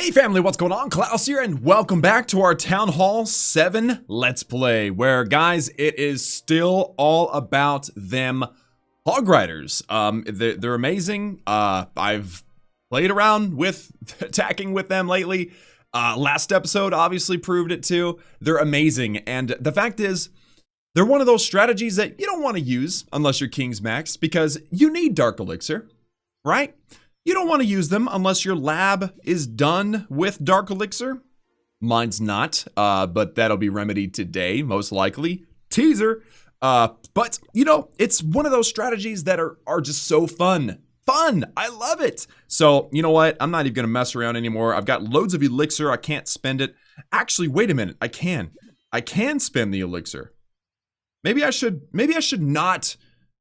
Hey family, what's going on? Klaus here, and welcome back to our Town Hall 7 Let's Play, where, guys, it is still all about them hog riders. They're amazing. I've played around with attacking with them lately. Last episode obviously proved it too. They're amazing, and the fact is, they're one of those strategies that you don't want to use unless you're King's Max, because you need Dark Elixir, right? You don't want to use them unless your lab is done with Dark Elixir. Mine's not, but that'll be remedied today, most likely. Teaser. But, you know, it's one of those strategies that are just so fun. Fun! I love it! So, you know what? I'm not even going to mess around anymore. I've got loads of elixir. I can't spend it. Actually, wait a minute. I can. I can spend the elixir. Maybe I should not.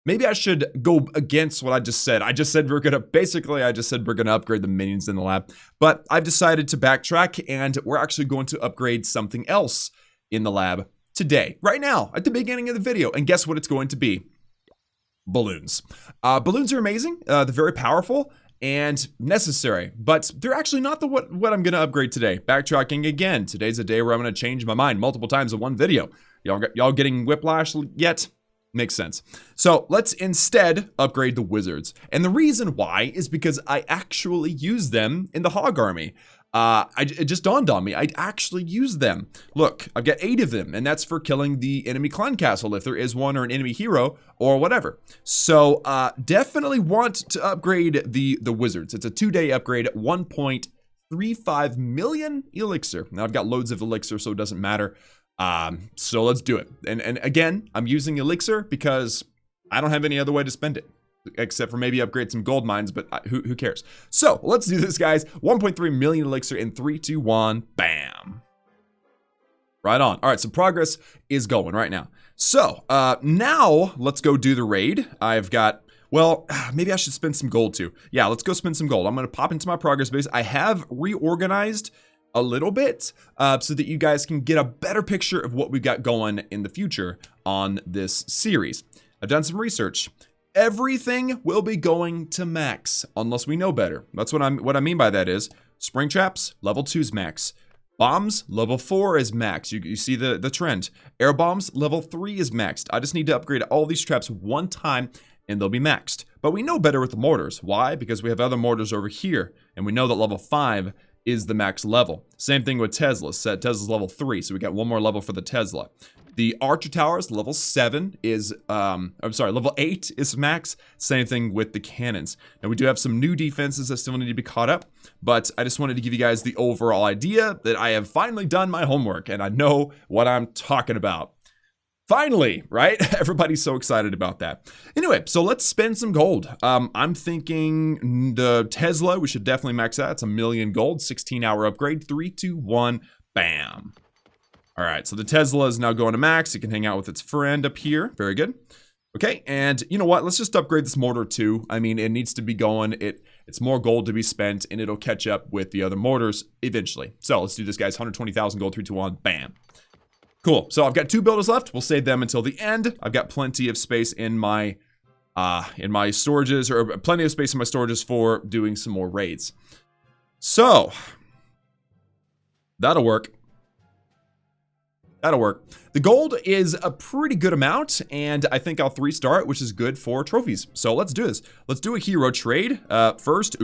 Maybe I should go against what I just said. I just said we're gonna upgrade the minions in the lab. But I've decided to backtrack, and we're actually going to upgrade something else in the lab today, right now, at the beginning of the video. And guess what it's going to be? Balloons. Balloons are amazing. They're very powerful and necessary, but they're actually not what I'm gonna upgrade today. Backtracking again. Today's a day where I'm gonna change my mind multiple times in one video. Y'all getting whiplash yet? Makes sense. So let's instead upgrade the wizards. And the reason why is because I actually use them in the hog army. It just dawned on me. I actually use them. Look, I've got 8 of them, and that's for killing the enemy clan castle if there is one, or an enemy hero or whatever. So definitely want to upgrade the wizards. It's a 2-day upgrade at 1.35 million elixir. Now I've got loads of elixir, so it doesn't matter. So let's do it. And again, I'm using elixir because I don't have any other way to spend it, except for maybe upgrade some gold mines, but who cares? So let's do this, guys. 1.3 million elixir in 3, 2, 1, bam. Right on. All right, so progress is going right now. So now let's go do the raid. I've got, well, maybe I should spend some gold too. Yeah, let's go spend some gold. I'm going to pop into my progress base. I have reorganized a little bit so that you guys can get a better picture of what we've got going in the future on this series. I've done some research. Everything will be going to max unless we know better. That's what I mean by that is spring traps, level 2's max. Bombs, level 4 is max. You see the trend. Air bombs, level 3 is maxed. I just need to upgrade all these traps one time and they'll be maxed. But we know better with the mortars. Why? Because we have other mortars over here, and we know that level 5 is the max level. Same thing with Tesla. Tesla's level 3, so we got one more level for the Tesla. The Archer Towers, level 7 is, level 8 is max. Same thing with the cannons. Now we do have some new defenses that still need to be caught up, but I just wanted to give you guys the overall idea that I have finally done my homework and I know what I'm talking about. Finally, right? Everybody's so excited about that. Anyway, so let's spend some gold. I'm thinking the Tesla, we should definitely max that. It's 1 million gold, 16-hour upgrade, 3, 2, 1, bam. All right, so the Tesla is now going to max. It can hang out with its friend up here. Very good. Okay, and you know what? Let's just upgrade this mortar too. I mean, it needs to be going. It's more gold to be spent, and it'll catch up with the other mortars eventually. So let's do this, guys. 120,000 gold, 3, 2, 1, bam. Cool. So I've got 2 builders left. We'll save them until the end. I've got plenty of space in my storages, or plenty of space in my storages for doing some more raids. So that'll work. That'll work. The gold is a pretty good amount, and I think I'll 3-star it, which is good for trophies. So let's do this. Let's do a hero trade. First,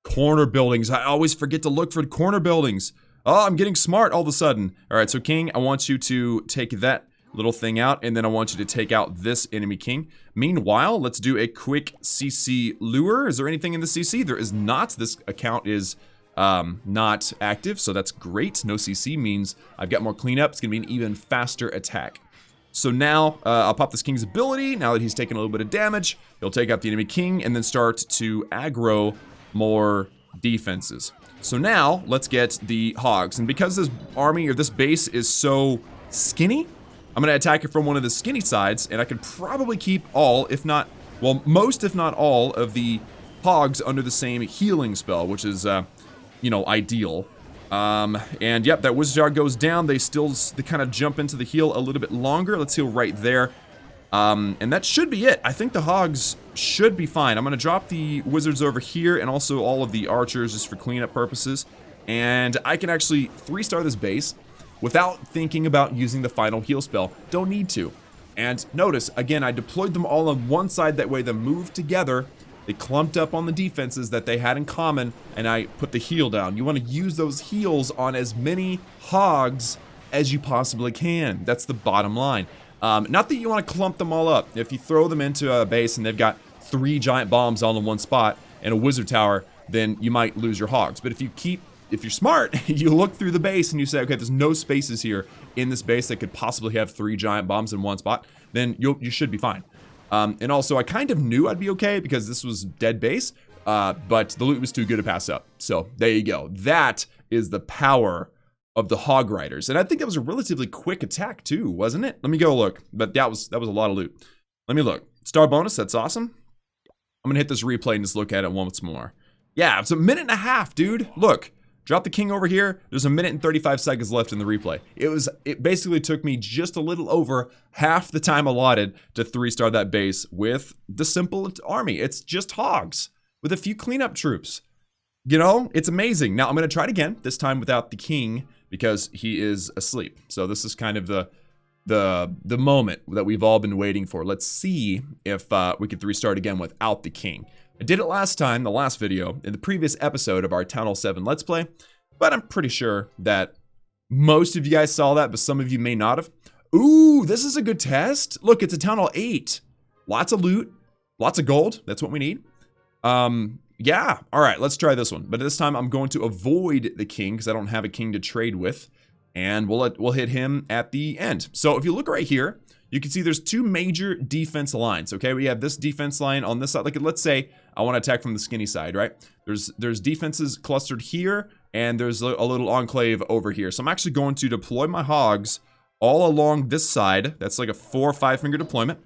corner buildings. I always forget to look for corner buildings. Oh, I'm getting smart all of a sudden. All right, so King, I want you to take that little thing out, and then I want you to take out this enemy king. Meanwhile, let's do a quick CC lure. Is there anything in the CC? There is not. This account is not active, so that's great. No CC means I've got more cleanup. It's gonna be an even faster attack. So now I'll pop this king's ability. Now that he's taken a little bit of damage, he'll take out the enemy king and then start to aggro more defenses. So now let's get the hogs, and because this army or this base is so skinny, I'm gonna attack it from one of the skinny sides, and I could probably keep all, if not, well, most if not all of the hogs under the same healing spell, which is you know, ideal. And yep, that wizard yard goes down. They kind of jump into the heal a little bit longer. Let's heal right there. And that should be it. I think the hogs should be fine. I'm going to drop the wizards over here and also all of the archers just for cleanup purposes. And I can actually 3-star this base without thinking about using the final heal spell. Don't need to. And notice, again, I deployed them all on one side, that way they moved together. They clumped up on the defenses that they had in common, and I put the heal down. You want to use those heals on as many hogs as you possibly can. That's the bottom line. Not that you want to clump them all up. If you throw them into a base and they've got 3 giant bombs all in one spot and a wizard tower, then you might lose your hogs. But if you're smart, you look through the base and you say, okay, there's no spaces here in this base that could possibly have 3 giant bombs in one spot, then you should be fine. And also, I kind of knew I'd be okay because this was dead base, but the loot was too good to pass up. So there you go. That is the power of the Hog Riders. And I think it was a relatively quick attack too, wasn't it? Let me go look. But that was a lot of loot. Let me look. Star bonus, that's awesome. I'm gonna hit this replay and just look at it once more. Yeah, it's a minute and a half, dude. Look. Drop the king over here. There's a minute and 35 seconds left in the replay. It basically took me just a little over half the time allotted to 3-star that base with the simple army. It's just hogs with a few cleanup troops. You know, it's amazing. Now I'm going to try it again, this time without the king because he is asleep. So this is kind of the moment that we've all been waiting for. Let's see if we can 3-star it again without the king. I did it last time, the last video, in the previous episode of our Town Hall 7 Let's Play, but I'm pretty sure that most of you guys saw that, but some of you may not have. Ooh, this is a good test. Look, it's a Town Hall 8. Lots of loot, lots of gold. That's what we need. Yeah, all right, let's try this one. But this time I'm going to avoid the king because I don't have a king to trade with, and we'll hit him at the end. So if you look right here, you can see there's 2 major defense lines, okay? We have this defense line on this side. Like, let's say I want to attack from the skinny side, right? There's defenses clustered here, and there's a little enclave over here. So I'm actually going to deploy my hogs all along this side. That's like a 4 or 5 finger deployment.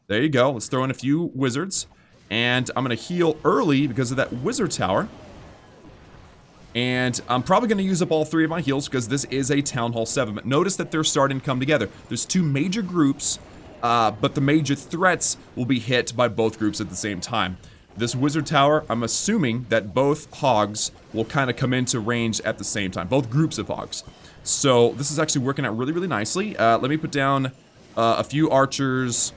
There you go. Let's throw in a few wizards. And I'm going to heal early because of that wizard tower. And I'm probably going to use up all 3 of my heals because this is a Town Hall 7. But notice that they're starting to come together. There's 2 major groups, but the major threats will be hit by both groups at the same time. This wizard tower, I'm assuming that both hogs will kind of come into range at the same time. Both groups of hogs. So this is actually working out really, really nicely. Let me put down a few archers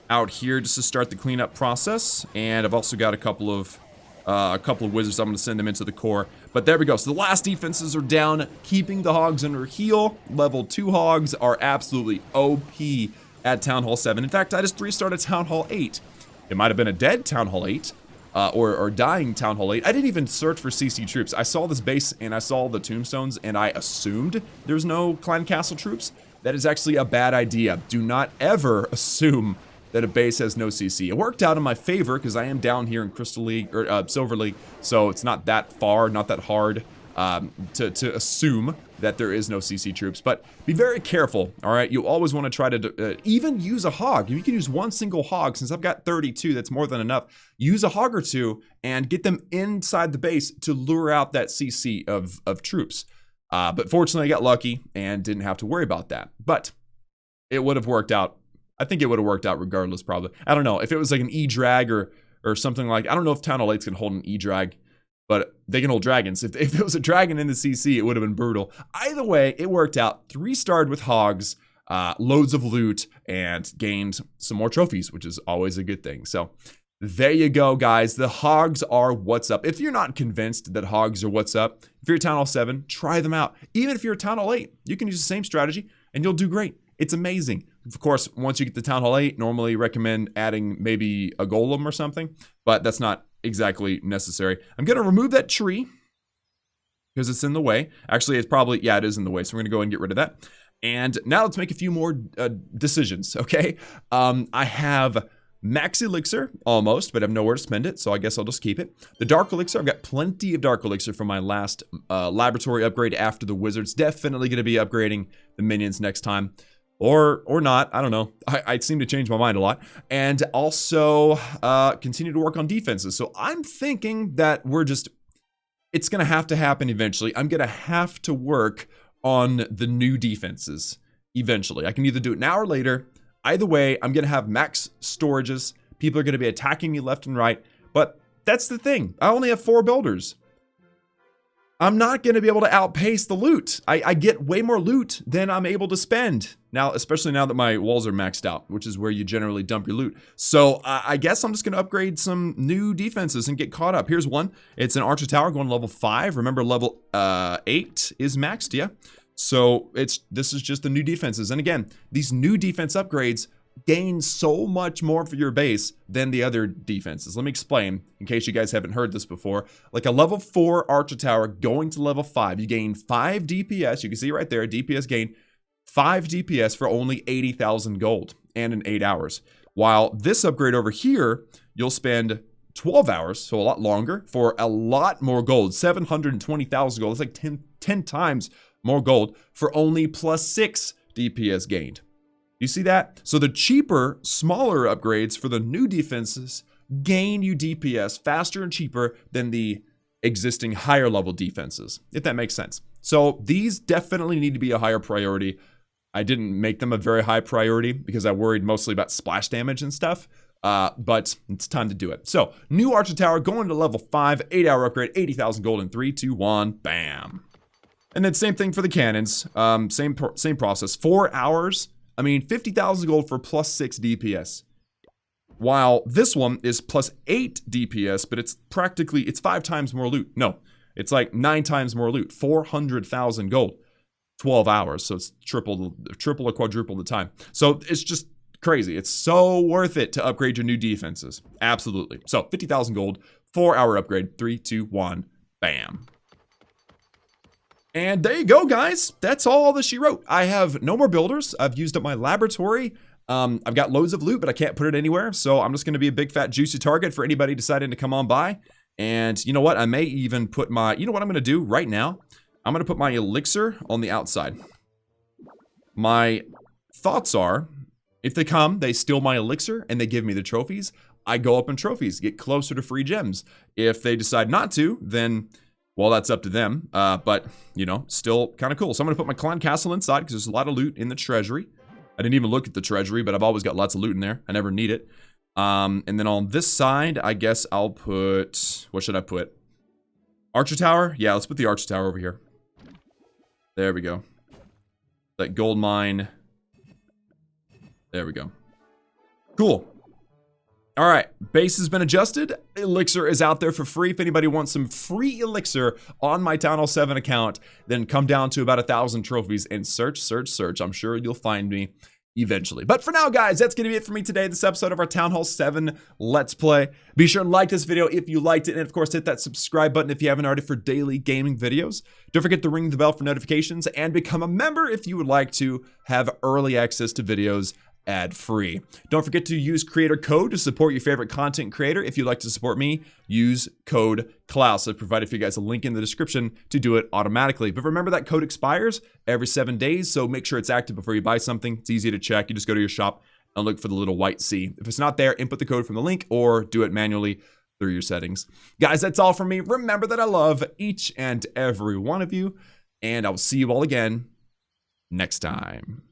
out here just to start the cleanup process. And I've also got a couple of wizards. I'm going to send them into the core. But there we go. So the last defenses are down, keeping the hogs under heal. Level 2 hogs are absolutely OP at Town Hall 7. In fact, I just 3-starred Town Hall 8. It might have been a dead Town Hall 8. Or dying Town Hall 8. I didn't even search for CC troops. I saw this base and I saw the tombstones and I assumed there's no Clan Castle troops. That is actually a bad idea. Do not ever assume that a base has no CC. It worked out in my favor because I am down here in Crystal League, or Silver League, so it's not that far, not that hard to assume that there is no CC troops. But be very careful, all right? You always want to try to even use a hog. You can use one single hog. Since I've got 32, that's more than enough. Use a hog or 2 and get them inside the base to lure out that CC of troops. But fortunately, I got lucky and didn't have to worry about that. But it would have worked out. I think it would have worked out regardless, probably. I don't know. If it was like an E-drag or something like... I don't know if Town Hall 8's can hold an E-drag, but they can hold dragons. If it was a dragon in the CC, it would have been brutal. Either way, it worked out. 3-starred with hogs, loads of loot, and gained some more trophies, which is always a good thing. So there you go, guys. The hogs are what's up. If you're not convinced that hogs are what's up, if you're Town Hall 7, try them out. Even if you're Town Hall 8, you can use the same strategy, and you'll do great. It's amazing. Of course, once you get to Town Hall 8, normally recommend adding maybe a golem or something, but that's not exactly necessary. I'm going to remove that tree because it's in the way. Actually, it's probably, yeah, it is in the way, so we're going to go ahead and get rid of that. And now let's make a few more decisions, okay? I have max elixir, almost, but I have nowhere to spend it, so I guess I'll just keep it. The dark elixir, I've got plenty of dark elixir from my last laboratory upgrade after the wizards. Definitely going to be upgrading the minions next time. Or not, I don't know. I seem to change my mind a lot. And also continue to work on defenses. So I'm thinking that it's going to have to happen eventually. I'm going to have to work on the new defenses eventually. I can either do it now or later. Either way, I'm going to have max storages. People are going to be attacking me left and right. But that's the thing. I only have 4 builders. I'm not going to be able to outpace the loot. I get way more loot than I'm able to spend. Now, especially now that my walls are maxed out, which is where you generally dump your loot. So I guess I'm just going to upgrade some new defenses and get caught up. Here's one. It's an archer tower going to level 5. Remember, level 8 is maxed, yeah? So this is just the new defenses. And again, these new defense upgrades gain so much more for your base than the other defenses. Let me explain in case you guys haven't heard this before. Like a level 4 archer tower going to level 5, you gain 5 DPS. You can see right there, DPS gain 5 DPS for only 80,000 gold and in 8 hours. While this upgrade over here, you'll spend 12 hours, so a lot longer, for a lot more gold, 720,000 gold. That's like 10 times more gold for only +6 DPS gained. You see that? So the cheaper, smaller upgrades for the new defenses gain you DPS faster and cheaper than the existing higher level defenses, if that makes sense. So these definitely need to be a higher priority. I didn't make them a very high priority because I worried mostly about splash damage and stuff, but it's time to do it. So new archer tower going to level 5, 8-hour upgrade, 80,000 gold in 3, 2, 1, bam. And then same thing for the cannons, same process, 4 hours. I mean, 50,000 gold for +6 DPS. While this one is +8 DPS, but it's 5 times more loot. No, it's like 9 times more loot, 400,000 gold, 12 hours. So it's triple or quadruple the time. So it's just crazy. It's so worth it to upgrade your new defenses. Absolutely. So 50,000 gold, 4-hour upgrade, 3, 2, 1, bam. And there you go, guys. That's all that she wrote. I have no more builders. I've used up my laboratory. I've got loads of loot, but I can't put it anywhere. So I'm just going to be a big, fat, juicy target for anybody deciding to come on by. And you know what? I may even put you know what I'm going to do right now? I'm going to put my elixir on the outside. My thoughts are, if they come, they steal my elixir and they give me the trophies. I go up in trophies, get closer to free gems. If they decide not to, then... well, that's up to them, but, you know, still kind of cool. So I'm going to put my clan castle inside because there's a lot of loot in the treasury. I didn't even look at the treasury, but I've always got lots of loot in there. I never need it. And then on this side, I guess I'll put... what should I put? Archer tower? Yeah, let's put the archer tower over here. There we go. That gold mine. There we go. Cool. All right, base has been adjusted. Elixir is out there for free. If anybody wants some free elixir on my Town Hall 7 account, then come down to about 1,000 trophies and search. I'm sure you'll find me eventually. But for now, guys, that's going to be it for me today. This episode of our Town Hall 7 Let's Play. Be sure to like this video if you liked it. And of course, hit that subscribe button if you haven't already for daily gaming videos. Don't forget to ring the bell for notifications and become a member if you would like to have early access to videos ad-free. Don't forget to use creator code to support your favorite content creator. If you'd like to support me, use code Klaus. I've provided for you guys a link in the description to do it automatically. But remember that code expires every 7 days, so make sure it's active before you buy something. It's easy to check. You just go to your shop and look for the little white C. If it's not there, input the code from the link or do it manually through your settings. Guys, that's all from me. Remember that I love each and every one of you, and I will see you all again next time.